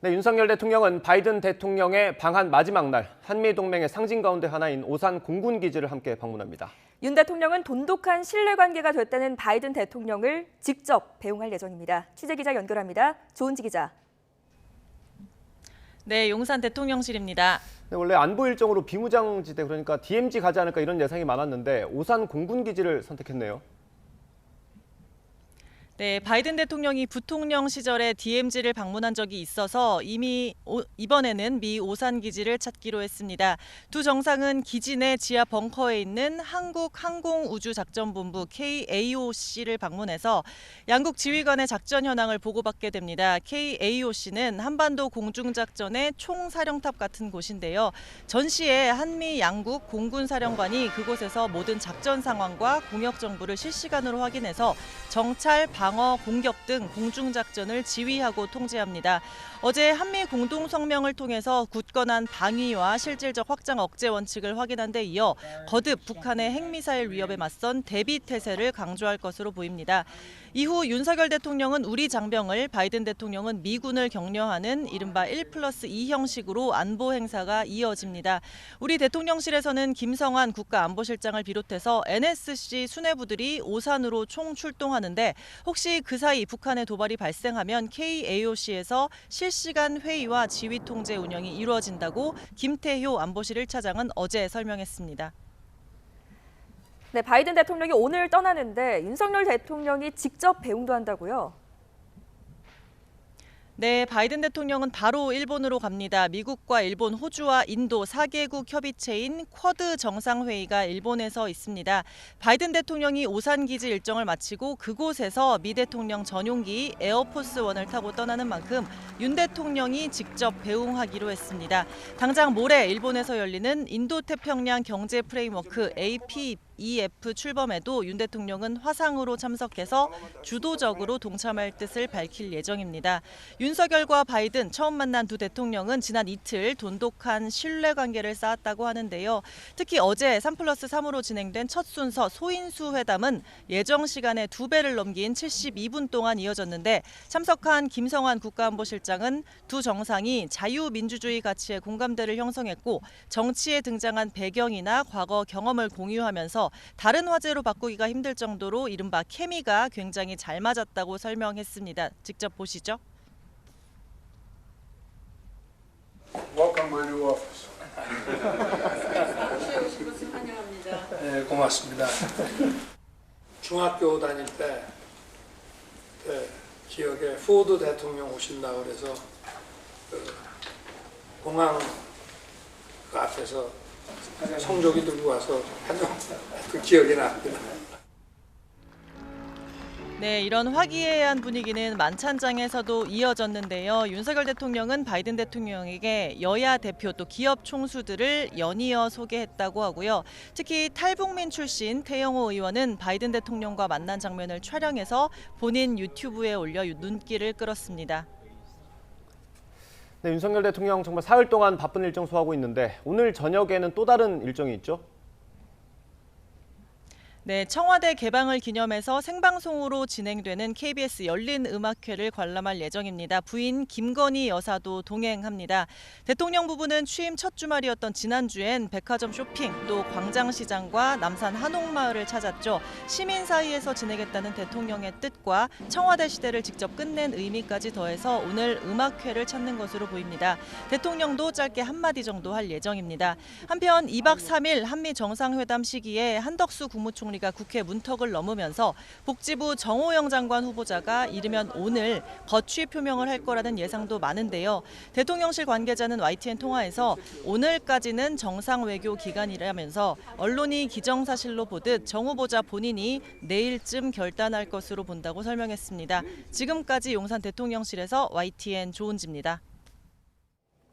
네, 윤석열 대통령은 바이든 대통령의 방한 마지막 날 한미동맹의 상징 가운데 하나인 오산 공군기지를 함께 방문합니다. 윤 대통령은 돈독한 신뢰관계가 됐다는 바이든 대통령을 직접 배웅할 예정입니다. 취재기자 연결합니다. 조은지 기자. 네, 용산 대통령실입니다. 네, 원래 안보 일정으로 비무장지대 그러니까 DMZ 가지 않을까 이런 예상이 많았는데 오산 공군기지를 선택했네요. 네, 바이든 대통령이 부통령 시절에 DMZ를 방문한 적이 있어서 이미 이번에는 미 오산 기지를 찾기로 했습니다. 두 정상은 기지 내 지하 벙커에 있는 한국항공우주작전본부 KAOC를 방문해서 양국 지휘관의 작전 현황을 보고받게 됩니다. KAOC는 한반도 공중작전의 총사령탑 같은 곳인데요. 전시에 한미 양국 공군사령관이 그곳에서 모든 작전 상황과 공역 정보를 실시간으로 확인해서 정찰, 방어, 공격 등 공중작전을 지휘하고 통제합니다. 어제 한미 공동성명을 통해서 굳건한 방위와 실질적 확장 억제 원칙을 확인한 데 이어 거듭 북한의 핵미사일 위협에 맞선 대비 태세를 강조할 것으로 보입니다. 이후 윤석열 대통령은 우리 장병을, 바이든 대통령은 미군을 격려하는 이른바 1+2 형식으로 안보 행사가 이어집니다. 우리 대통령실에서는 김성한 국가안보실장을 비롯해서 NSC 수뇌부들이 오산으로 총 출동하는데 혹시 그 사이 북한의 도발이 발생하면 KAOC에서 실시간 회의와 지휘 통제 운영이 이루어진다고 김태효 안보실 1차장은 어제 설명했습니다. 네, 바이든 대통령이 오늘 떠나는데 윤석열 대통령이 직접 배웅도 한다고요? 네, 바이든 대통령은 바로 일본으로 갑니다. 미국과 일본, 호주와 인도 4개국 협의체인 쿼드 정상회의가 일본에서 있습니다. 바이든 대통령이 오산 기지 일정을 마치고 그곳에서 미 대통령 전용기 에어포스1을 타고 떠나는 만큼 윤 대통령이 직접 배웅하기로 했습니다. 당장 모레 일본에서 열리는 인도태평양 경제 프레임워크 APEF 출범에도 윤 대통령은 화상으로 참석해서 주도적으로 동참할 뜻을 밝힐 예정입니다. 윤석열과 바이든 처음 만난 두 대통령은 지난 이틀 돈독한 신뢰관계를 쌓았다고 하는데요. 특히 어제 3+3으로 진행된 첫 순서 소인수 회담은 예정 시간의 2배를 넘긴 72분 동안 이어졌는데 참석한 김성한 국가안보실장은 두 정상이 자유민주주의 가치의 공감대를 형성했고 정치에 등장한 배경이나 과거 경험을 공유하면서 다른 화제로 바꾸기가 힘들 정도로 이른바 케미가 굉장히 잘 맞았다고 설명했습니다. 직접 보시죠. Welcome my new office. 오시에 오신 것을 환영합니다. 네, 고맙습니다. 중학교 다닐 때 기억에 포드 대통령 오신다 그래서 공항 그 앞에서 성조기 들고 와서 환영했던 기억이 납니다. 네, 이런 화기애애한 분위기는 만찬장에서도 이어졌는데요. 윤석열 대통령은 바이든 대통령에게 여야 대표 또 기업 총수들을 연이어 소개했다고 하고요. 특히 탈북민 출신 태영호 의원은 바이든 대통령과 만난 장면을 촬영해서 본인 유튜브에 올려 눈길을 끌었습니다. 네, 윤석열 대통령 정말 사흘 동안 바쁜 일정 소화하고 있는데 오늘 저녁에는 또 다른 일정이 있죠? 네, 청와대 개방을 기념해서 생방송으로 진행되는 KBS 열린 음악회를 관람할 예정입니다. 부인 김건희 여사도 동행합니다. 대통령 부부는 취임 첫 주말이었던 지난주엔 백화점 쇼핑, 또 광장시장과 남산 한옥마을을 찾았죠. 시민 사이에서 지내겠다는 대통령의 뜻과 청와대 시대를 직접 끝낸 의미까지 더해서 오늘 음악회를 찾는 것으로 보입니다. 대통령도 짧게 한마디 정도 할 예정입니다. 한편 2박 3일 한미 정상회담 시기에 한덕수 국무총리가 국회 문턱을 넘으면서 복지부 정호영 장관 후보자가 이르면 오늘 거취 표명을 할 거라는 예상도 많은데요. 대통령실 관계자는 YTN 통화에서 오늘까지는 정상 외교 기간이라면서 언론이 기정사실로 보듯 정 후보자 본인이 내일쯤 결단할 것으로 본다고 설명했습니다. 지금까지 용산 대통령실에서 YTN 조은지입니다.